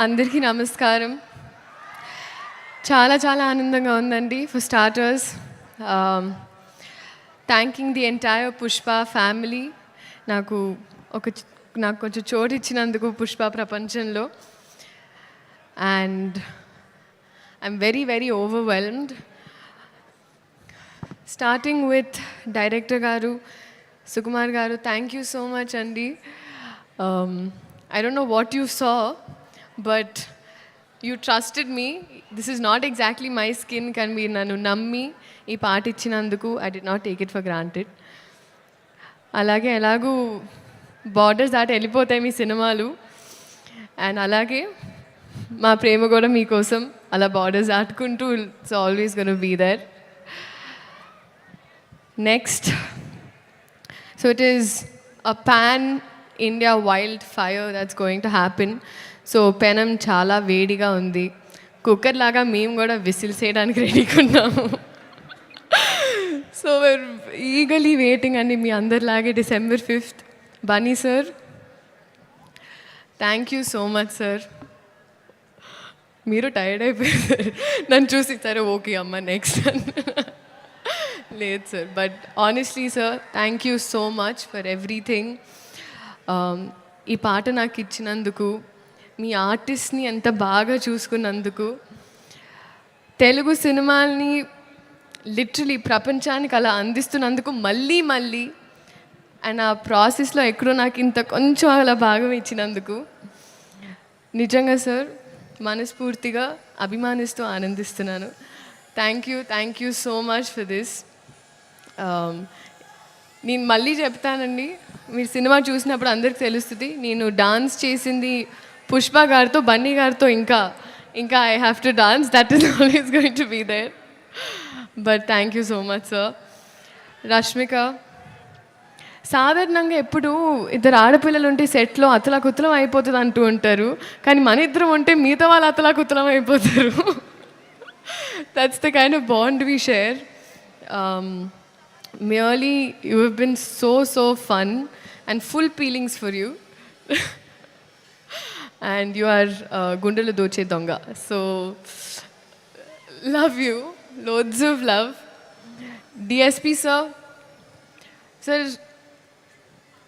అందరికీ నమస్కారం. చాలా చాలా ఆనందంగా ఉందండి. For starters thanking the entire Pushpa family నాకు కొంచెం చోటు ఇచ్చినందుకు పుష్ప ప్రపంచంలో. And I'm very very overwhelmed. Starting with director గారు సుకుమార్ గారు, థ్యాంక్ యూ సో మచ్ అండి. I don't know what you saw, but you trusted me. This is not exactly my skin. Can be nanu nammi ee part ichinanduku I did not take it for granted. Alage elagu borders daat elipothayi mee cinemalu, and alage మా ప్రేమ కూడా మీకోసం అలా borders దాటుకుంటూ it's always gonna be there. Next, so it is a pan India wild fire that's going to happen. So పెనం చాలా వేడిగా ఉంది. Cooker లాగా మేము కూడా విసిల్స్ వేయడానికి రెడీగా ఉన్నాము. సో we're eagerly waiting అండి మీ అందరిలాగే December 5th. Bunny sir, thank you so much sir. మీరు టైర్డ్ అయిపోయారు నన్ను చూసి, సరే ఓకే అమ్మ నెక్స్ట్ లేదు sir. But honestly sir, thank you so much for everything. ఈ పాట నాకు ఇచ్చినందుకు, మీ ఆర్టిస్ట్ని ఎంత బాగా చూసుకున్నందుకు, తెలుగు సినిమాల్ని లిటరలీ ప్రపంచానికి అలా అందిస్తున్నందుకు మళ్ళీ మళ్ళీ, అండ్ ఆ ప్రాసెస్లో ఎక్కడో నాకు ఇంత కొంచెం అలా భాగం ఇచ్చినందుకు నిజంగా సార్ మనస్ఫూర్తిగా అభిమానిస్తూ ఆనందిస్తున్నాను. Thank you so much for this. నేను మళ్ళీ చెప్తానండి, మీరు సినిమా చూసినప్పుడు అందరికి తెలుస్తుంది నేను డాన్స్ చేసింది పుష్ప గారితో, బన్నీ గారితో. ఇంకా I have to dance, that is always going to be there. But thank you so much sir. Rashmika, సాధారణంగా ఎప్పుడు ఇద్దరు ఆడపిల్లలు ఉంటే సెట్లో అతలాకుతలం అయిపోతుంది అంటూ ఉంటారు, కానీ మన ఇద్దరం ఉంటే మిగతా వాళ్ళు అతలాకుతలం అయిపోతారు. That's the kind of bond we share. merely you have been so fun and full feelings for you. And you are gundelu doche donga, so love you, loads of love. DSP sir,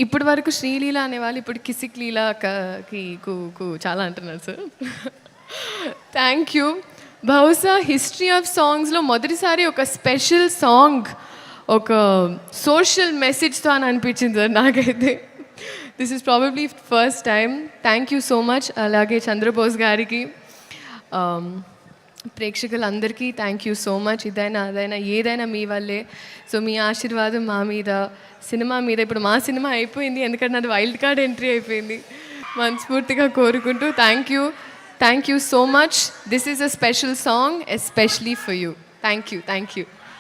ఇప్పటి వరకు శ్రీలీల అనేవాళ్ళు ఇప్పుడు కిసిక్ లీలాకి చాలా అంటున్నారు sir. Thank you. బహుశా history of సాంగ్స్లో మొదటిసారి ఒక స్పెషల్ సాంగ్ ఒక సోషల్ మెసేజ్తో అని అనిపించింది సార్ నాకైతే. This is probably first time. Thank you so much. అలాగే చంద్రబోస్ గారికి, ప్రేక్షకులందరికీ థ్యాంక్ యూ సో మచ్. ఇదైనా అదైనా ఏదైనా మీ వల్లే. సో మీ ఆశీర్వాదం మా మీద, సినిమా మీద. ఇప్పుడు మా సినిమా అయిపోయింది, ఎందుకంటే నాది వైల్డ్ కార్డ్ ఎంట్రీ అయిపోయింది. మనస్ఫూర్తిగా కోరుకుంటూ thank you so much. This is a special song especially for you. Thank you.